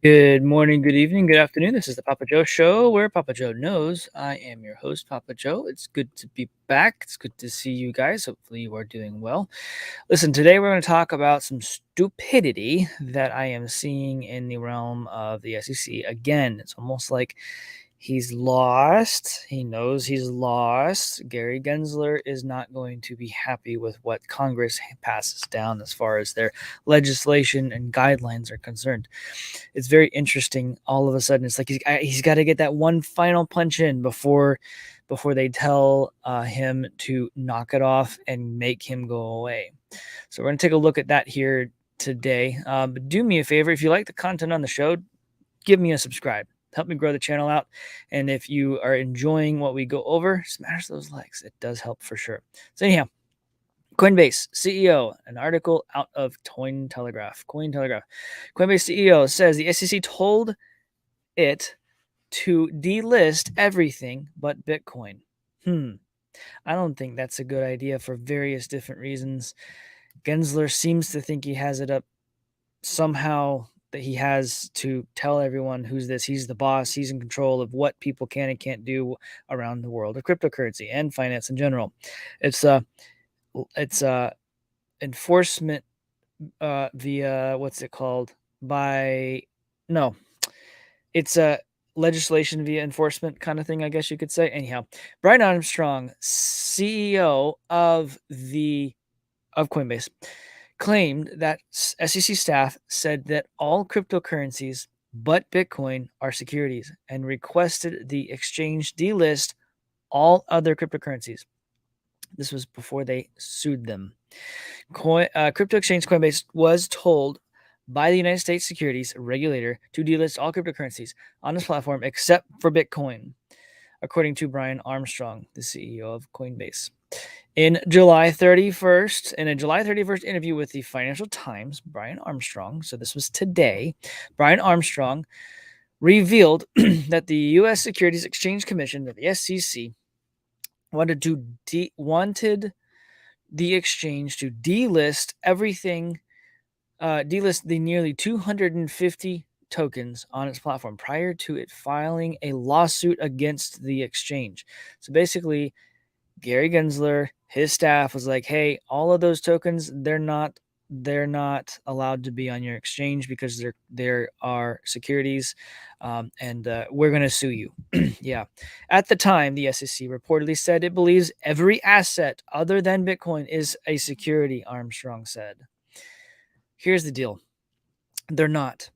Good morning, good evening, good afternoon. This is the Papa Joe Show where Papa Joe knows. I am your host, Papa Joe. It's good to be back. It's good to see you guys. Hopefully, you are doing well. Listen, today we're going to talk about some stupidity that I am seeing in the realm of the SEC. Again, it's almost like he's lost. He knows he's lost. Gary Gensler is not going to be happy with what Congress passes down as far as their legislation and guidelines are concerned. It's very interesting. All of a sudden, it's like he's got to get that one final punch in before they tell him to knock it off and make him go away. So we're going to take a look at that here today. But do me a favor, if you like the content on the show, give me a subscribe. Help me grow the channel out. And if you are enjoying what we go over, smash those likes. It does help for sure. So anyhow, Coinbase CEO, an article out of Cointelegraph. Coinbase CEO says the SEC told it to delist everything but Bitcoin. I don't think that's a good idea for various different reasons. Gensler seems to think he has it up somehow, that he has to tell everyone who's this. He's the boss. He's in control of what people can and can't do around the world of cryptocurrency and finance in general. It's enforcement via what's it called? By no, it's a legislation via enforcement kind of thing, I guess you could say. Anyhow, Brian Armstrong, CEO of Coinbase, claimed that SEC staff said that all cryptocurrencies but Bitcoin are securities and requested the exchange delist all other cryptocurrencies. This was before they sued them. Crypto exchange Coinbase was told by the United States securities regulator to delist all cryptocurrencies on its platform except for Bitcoin, according to Brian Armstrong, the CEO of Coinbase. In a July 31st interview with the Financial Times, Brian Armstrong, so this was today, Brian Armstrong revealed that the U.S. Securities Exchange Commission, the SEC, wanted the exchange to delist everything, delist the nearly 250 tokens on its platform prior to it filing a lawsuit against the exchange. So basically, Gary Gensler, his staff was like, "Hey, all of those tokens, they're not allowed to be on your exchange because there are securities, and we're going to sue you." Yeah. At the time, the SEC reportedly said it believes every asset other than Bitcoin is a security, Armstrong said. Here's the deal. They're not.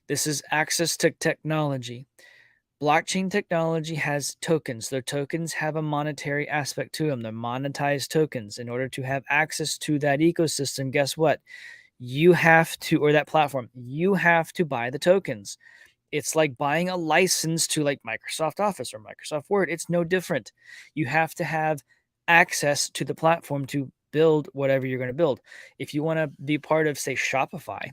This is access to technology. Blockchain technology has tokens. Their tokens have a monetary aspect to them. They're monetized tokens. In order to have access to that ecosystem, guess what? You have to, or that platform, you have to buy the tokens. It's like buying a license to like Microsoft Office or Microsoft Word. It's no different. You have to have access to the platform to build whatever you're going to build. If you want to be part of, say, Shopify,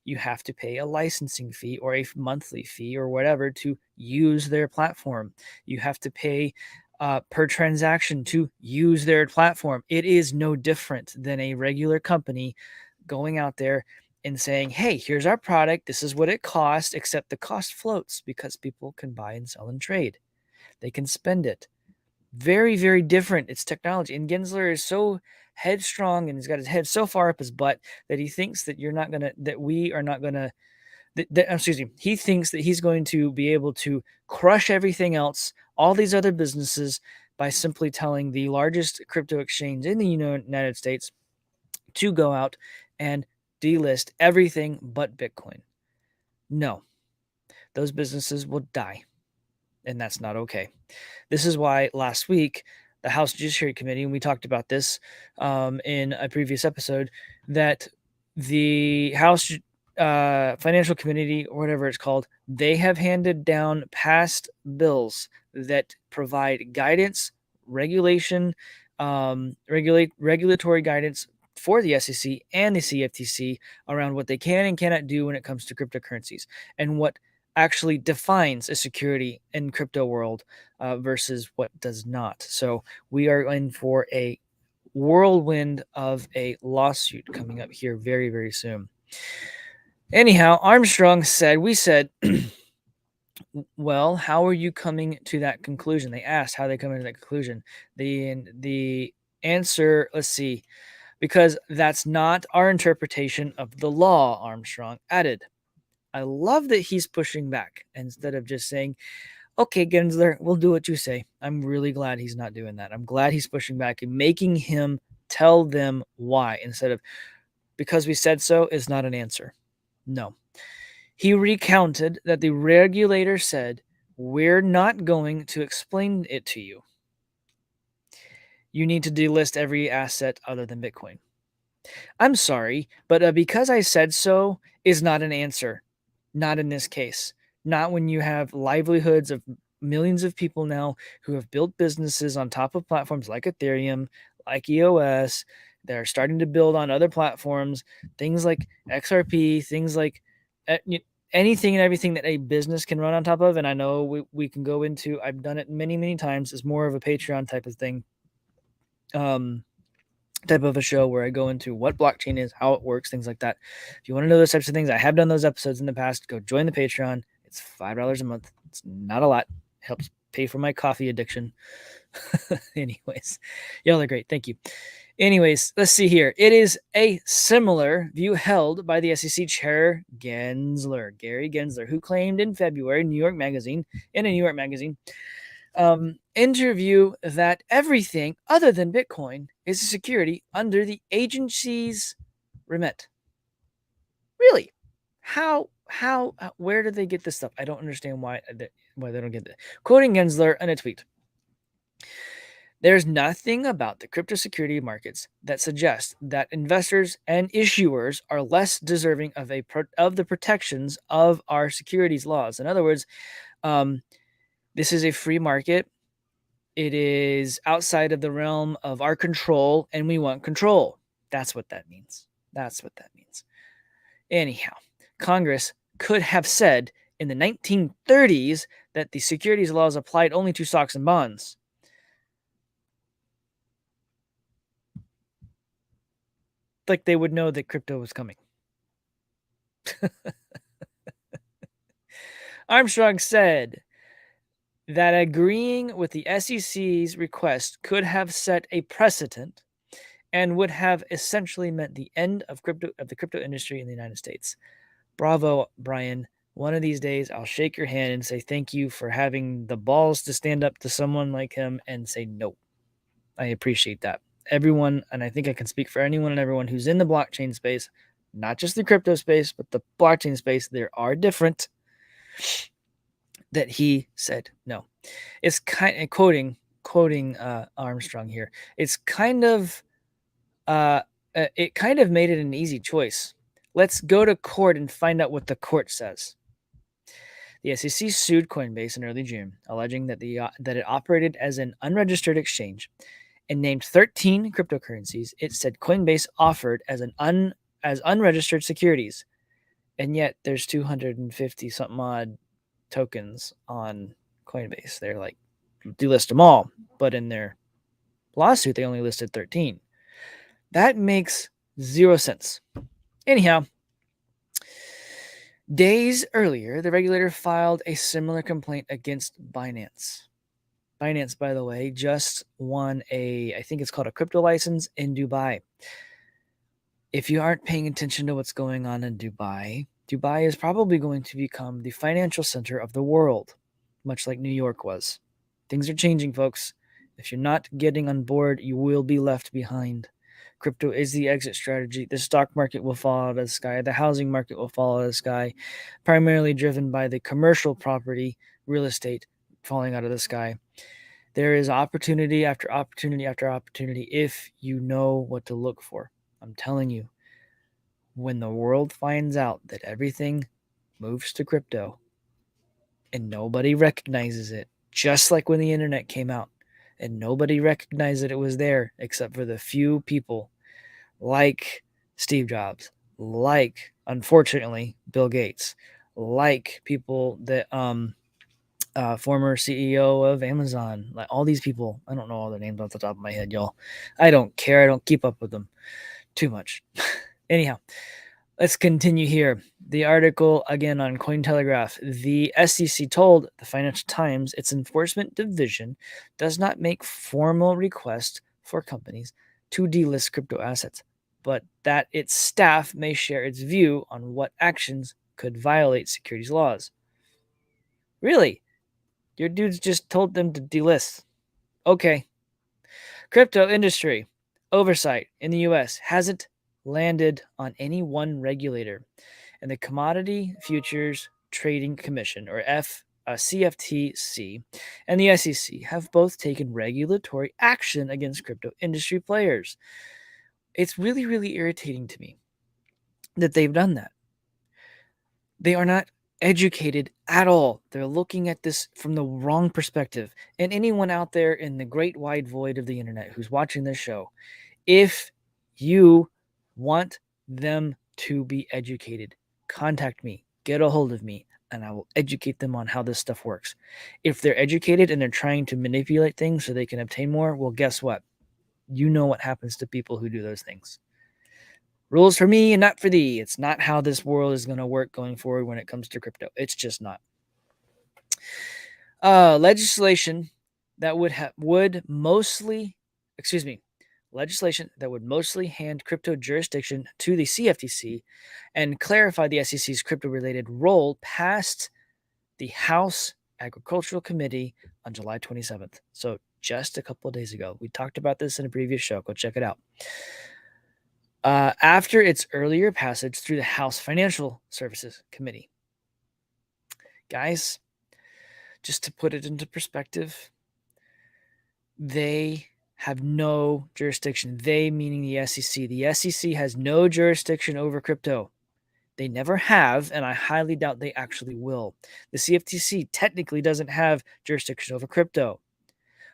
you have to pay a licensing fee or a monthly fee or whatever to use their platform. You have to pay per transaction to use their platform. It is no different than a regular company going out there and saying, "Hey, here's our product. This is what it costs," except the cost floats because people can buy and sell and trade. They can spend it. Very, very different. It's technology. And Gensler is so headstrong and he's got his head so far up his butt that he thinks that we are not gonna, he thinks that he's going to be able to crush everything else, all these other businesses, by simply telling the largest crypto exchange in the United States to go out and delist everything but Bitcoin. No, those businesses will die, and that's not okay. This is why last week the House Judiciary Committee, and we talked about this in a previous episode, that the House Financial Committee, or whatever it's called, they have handed down past bills that provide guidance, regulation, regulatory guidance for the SEC and the CFTC around what they can and cannot do when it comes to cryptocurrencies and what actually defines a security in crypto world versus what does not. So we are in for a whirlwind of a lawsuit coming up here very, very soon. Anyhow, Armstrong said, we said, well, how are you coming to that conclusion? They asked how they come to that conclusion. The answer, let's see, because that's not our interpretation of the law, Armstrong added. I love that he's pushing back instead of just saying, okay, Gensler, we'll do what you say. I'm really glad he's not doing that. I'm glad he's pushing back and making him tell them why instead of because we said so is not an answer. No. He recounted that the regulator said, we're not going to explain it to you. You need to delist every asset other than Bitcoin. I'm sorry, but because I said so is not an answer. Not in this case. Not when you have livelihoods of millions of people now who have built businesses on top of platforms like Ethereum, like EOS. They're starting to build on other platforms, things like XRP, things like anything and everything that a business can run on top of. And I know we can go into, I've done it many, many times. It's more of a Patreon type of thing. Type of a show where I go into what blockchain is, how it works, things like that. If you want to know those types of things, I have done those episodes in the past. Go join the Patreon. It's $5 a month. It's not a lot. It helps pay for my coffee addiction. Anyways, y'all are great. Thank you. Anyways, let's see here. It is a similar view held by the SEC chair Gensler, Gary Gensler, who claimed in February, in a New York magazine, interview that everything other than Bitcoin is a security under the agency's remit. Really? How? Where did they get this stuff? I don't understand why they don't get it. Quoting Gensler in a tweet. There's nothing about the crypto security markets that suggests that investors and issuers are less deserving of the protections of our securities laws. In other words, this is a free market. It is outside of the realm of our control, and we want control. That's what that means. Anyhow, Congress could have said in the 1930s that the securities laws applied only to stocks and bonds. Like they would know that crypto was coming. Armstrong said that agreeing with the SEC's request could have set a precedent and would have essentially meant the end of the crypto industry in the United States. Bravo, Brian. One of these days, I'll shake your hand and say thank you for having the balls to stand up to someone like him and say no. I appreciate that. Everyone, and I think I can speak for anyone and everyone who's in the blockchain space, not just the crypto space, but the blockchain space, there are different, that he said no. It's kind of quoting Armstrong here. It's kind of it kind of made it an easy choice. Let's go to court and find out what the court says. The SEC sued Coinbase in early June, alleging that that it operated as an unregistered exchange and named 13 cryptocurrencies it said Coinbase offered as unregistered securities. And yet there's 250 something odd tokens on Coinbase. They're like, do list them all, but in their lawsuit they only listed 13. That makes zero sense. Anyhow, days earlier, the regulator filed a similar complaint against Binance. Binance, by the way, just won I think it's called a crypto license in Dubai. If you aren't paying attention to what's going on in Dubai, Dubai is probably going to become the financial center of the world, much like New York was. Things are changing, folks. If you're not getting on board, you will be left behind. Crypto is the exit strategy. The stock market will fall out of the sky. The housing market will fall out of the sky, primarily driven by the commercial property, real estate falling out of the sky. There is opportunity after opportunity after opportunity if you know what to look for. I'm telling you, when the world finds out that everything moves to crypto and nobody recognizes it, just like when the internet came out and nobody recognized that it was there except for the few people like Steve Jobs, like, unfortunately, Bill Gates, like people that former CEO of Amazon, like all these people. I don't know all their names off the top of my head, y'all. I don't care. I don't keep up with them too much. Anyhow, Let's continue here. The article again on Cointelegraph. The SEC told the Financial Times its enforcement division does not make formal requests for companies to delist crypto assets, but that its staff may share its view on what actions could violate securities laws. Really? Your dudes just told them to delist. Okay. Crypto industry oversight in the US hasn't landed on any one regulator, and the Commodity Futures Trading Commission, or CFTC, and the SEC have both taken regulatory action against crypto industry players. It's really, really irritating to me that they've done that. They are not educated at all. They're looking at this from the wrong perspective. And anyone out there in the great wide void of the internet who's watching this show, if you want them to be educated, contact me, get a hold of me, and I will educate them on how this stuff works. If they're educated and they're trying to manipulate things so they can obtain more, well, guess what? You know what happens to people who do those things. Rules for me and not for thee. It's not how this world is going to work going forward when it comes to crypto. It's just not. Legislation that would mostly hand crypto jurisdiction to the CFTC and clarify the SEC's crypto-related role passed the House Agricultural Committee on July 27th. So just a couple of days ago. We talked about this in a previous show. Go check it out. After its earlier passage through the House Financial Services Committee. Guys, just to put it into perspective, they have no jurisdiction. They meaning the SEC. The SEC has no jurisdiction over crypto. They never have, and I highly doubt they actually will. The CFTC technically doesn't have jurisdiction over crypto.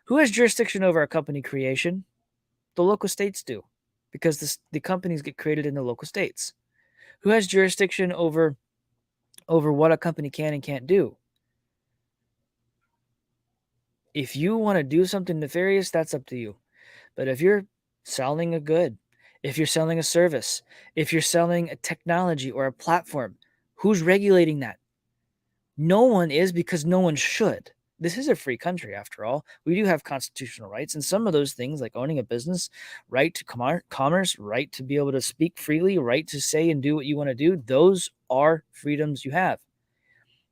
Who has jurisdiction over a company creation? The local states do, because the companies get created in the local states. Who has jurisdiction over what a company can and can't do? If you want to do something nefarious, that's up to you. But if you're selling a good, if you're selling a service, if you're selling a technology or a platform, who's regulating that? No one is, because no one should. This is a free country, after all. We do have constitutional rights, and some of those things, like owning a business, right to commerce, right to be able to speak freely, right to say and do what you want to do, those are freedoms you have.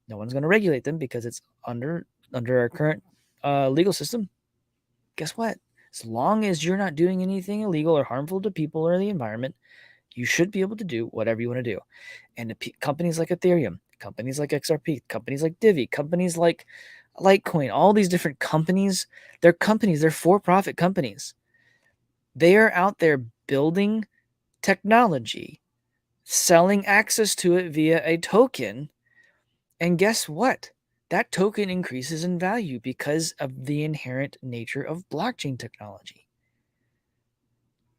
No one's going to regulate them because it's under our current legal system. Guess what? As long as you're not doing anything illegal or harmful to people or the environment, you should be able to do whatever you want to do. And companies like Ethereum, companies like XRP, companies like Divi, companies like Litecoin, all these different companies, they're for-profit companies. They are out there building technology, selling access to it via a token. And guess what? That token increases in value because of the inherent nature of blockchain technology.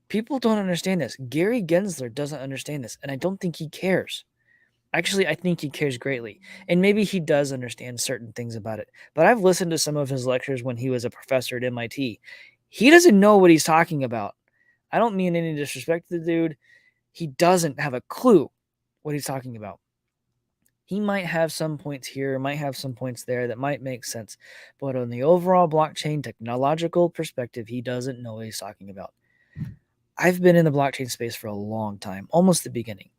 People don't understand this. Gary Gensler doesn't understand this, and I don't think he cares. Actually, I think he cares greatly, and maybe he does understand certain things about it. But I've listened to some of his lectures when he was a professor at MIT. He doesn't know what he's talking about. I don't mean any disrespect to the dude. He doesn't have a clue what he's talking about. He might have some points here, might have some points there that might make sense. But on the overall blockchain technological perspective, he doesn't know what he's talking about. I've been in the blockchain space for a long time, almost the beginning.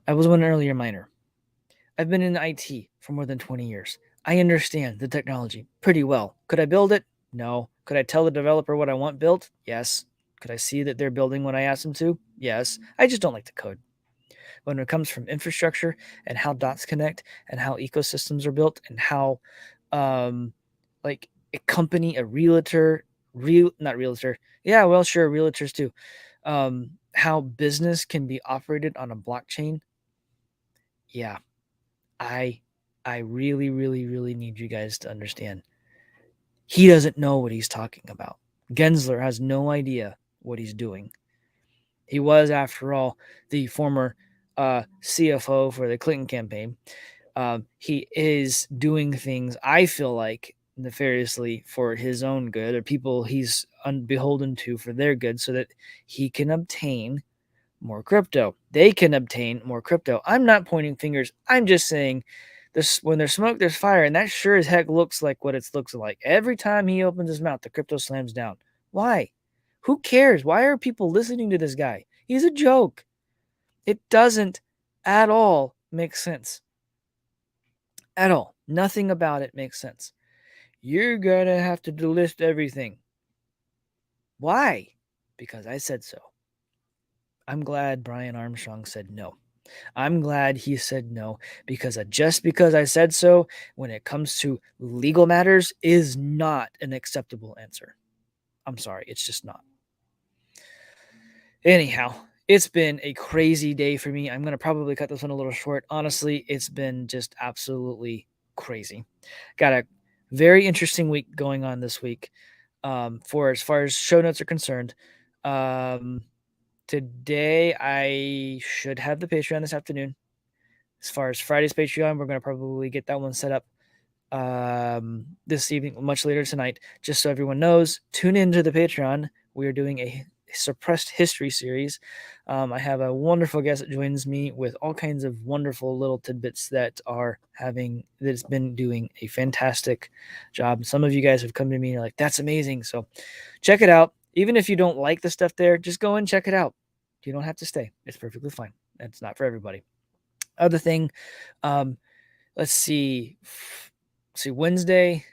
I was an earlier miner. I've been in IT for more than 20 years. I understand the technology pretty well. Could I build it? No. Could I tell the developer what I want built? Yes. Could I see that they're building what I asked them to? Yes. I just don't like to code. When it comes from infrastructure and how dots connect and how ecosystems are built and how like a company, a realtor, yeah, well, sure, realtors too, how business can be operated on a blockchain. Yeah, I really, really, really need you guys to understand. He doesn't know what he's talking about. Gensler has no idea what he's doing. He was, after all, the former CFO for the Clinton campaign. He is doing things, I feel like, nefariously for his own good, or people he's beholden to for their good, so that he can obtain more crypto. They can obtain more crypto. I'm not pointing fingers. I'm just saying this, when there's smoke, there's fire. And that sure as heck looks like what it looks like. Every time he opens his mouth, the crypto slams down. Why? Who cares? Why are people listening to this guy? He's a joke. It doesn't at all make sense. At all. Nothing about it makes sense. You're going to have to delist everything. Why? Because I said so. I'm glad Brian Armstrong said no. I'm glad he said no, because just because I said so when it comes to legal matters is not an acceptable answer. I'm sorry, it's just not. Anyhow, it's been a crazy day for me. I'm going to probably cut this one a little short. Honestly, it's been just absolutely crazy. Got a very interesting week going on this week. For as far as show notes are concerned, today I should have the Patreon this afternoon. As far as Friday's Patreon, we're going to probably get that one set up this evening, much later tonight, just so everyone knows. Tune into the Patreon. We are doing a suppressed history series. I have a wonderful guest that joins me with all kinds of wonderful little tidbits that's been doing a fantastic job. Some of you guys have come to me and you're like, that's amazing. So check it out. Even if you don't like the stuff there, just go and check it out. You don't have to stay. It's perfectly fine. It's not for everybody. Other thing, let's see. Wednesday,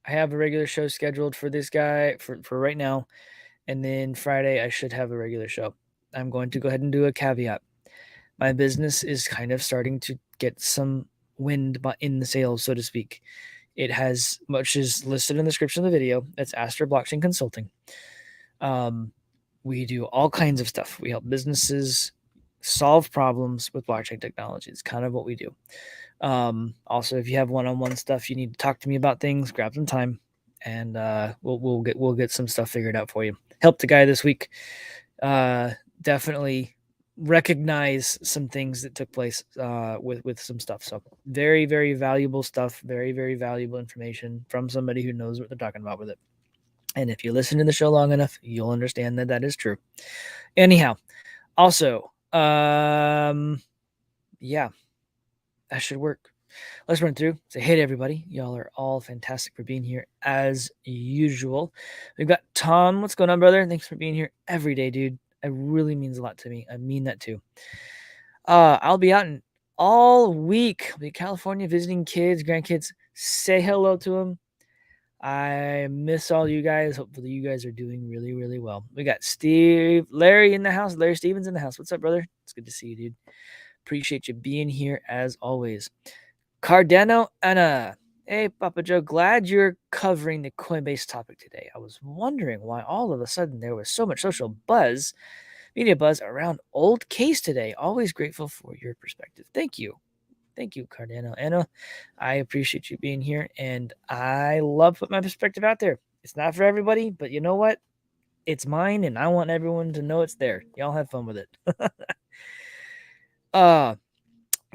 I have a regular show scheduled for this guy for right now. And then Friday, I should have a regular show. I'm going to go ahead and do a caveat. My business is kind of starting to get some wind in the sails, so to speak. It has, much is listed in the description of the video. That's Astra Blockchain Consulting. We do all kinds of stuff. We help businesses solve problems with blockchain technology. It's kind of what we do. Also, if you have one-on-one stuff, you need to talk to me about things, grab some time, and we'll get some stuff figured out for you. Helped a guy this week. Definitely recognize some things that took place with some stuff. So very, very valuable stuff. Very, very valuable information from somebody who knows what they're talking about with it. And if you listen to the show long enough, you'll understand that that is true. Anyhow, also, yeah, that should work. Let's run through. Say hey to everybody. Y'all are all fantastic for being here as usual. We've got Tom. What's going on, brother? Thanks for being here every day, dude. It really means a lot to me. I mean that too. I'll be out all week. I'll be in California visiting kids, grandkids. Say hello to them. I miss all you guys. Hopefully you guys are doing really, really well. We got Larry in the house. Larry Stevens in the house. What's up, brother? It's good to see you, dude. Appreciate you being here as always. Cardano Anna. Hey, PAPAJO. Glad you're covering the Coinbase topic today. I was wondering why all of a sudden there was so much social buzz, media buzz around old case today. Always grateful for your perspective. Thank you. Thank you, Cardano Anna. I appreciate you being here, and I love putting my perspective out there. It's not for everybody, but you know what? It's mine, and I want everyone to know it's there. Y'all have fun with it.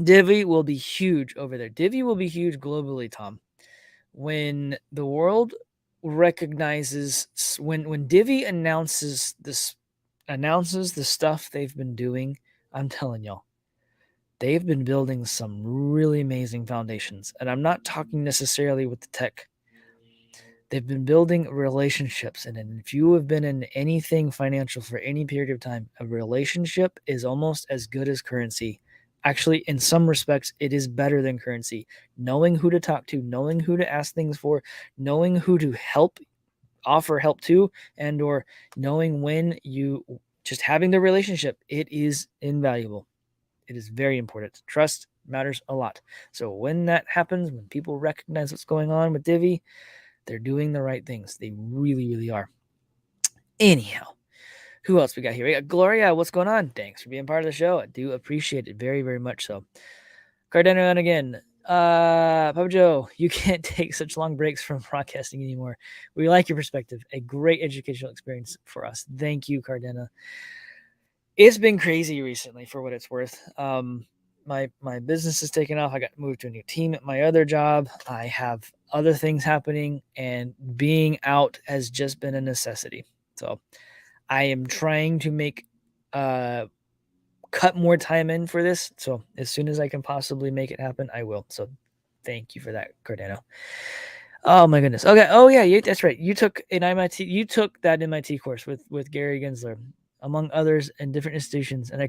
Divi will be huge over there. Divi will be huge globally, Tom. When the world recognizes, when Divi announces the stuff they've been doing, I'm telling y'all, they've been building some really amazing foundations. And I'm not talking necessarily with the tech. They've been building relationships. And if you have been in anything financial for any period of time, a relationship is almost as good as currency. Actually, in some respects, it is better than currency. Knowing who to talk to, knowing who to ask things for, knowing who to offer help to, and or knowing when you just having the relationship, it is invaluable. It is very important. Trust matters a lot. So when that happens, when people recognize what's going on with Divi, they're doing the right things. They really, really are. Anyhow, who else we got here? We got Gloria. What's going on? Thanks for being part of the show. I do appreciate it very, very much so. Cardano on again. PAPAJO, you can't take such long breaks from broadcasting anymore. We like your perspective. A great educational experience for us. Thank you, Cardano. It's been crazy recently, for what it's worth. My business is taking off. I got moved to a new team at my other job. I have other things happening, and being out has just been a necessity. So I am trying to make cut more time in for this. So as soon as I can possibly make it happen, I will. So thank you for that, Cardano. Oh my goodness. Okay. Oh yeah, that's right. You took an MIT. You took that MIT course with Gary Gensler, among others, in different institutions. And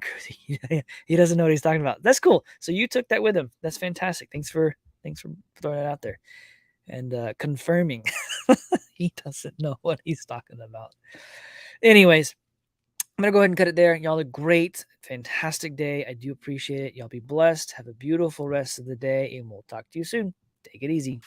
he doesn't know what he's talking about. That's cool. So you took that with him. That's fantastic. Thanks for throwing it out there and confirming he doesn't know what he's talking about. Anyways, I'm going to go ahead and cut it there. Y'all are great. Fantastic day. I do appreciate it. Y'all be blessed. Have a beautiful rest of the day, and we'll talk to you soon. Take it easy.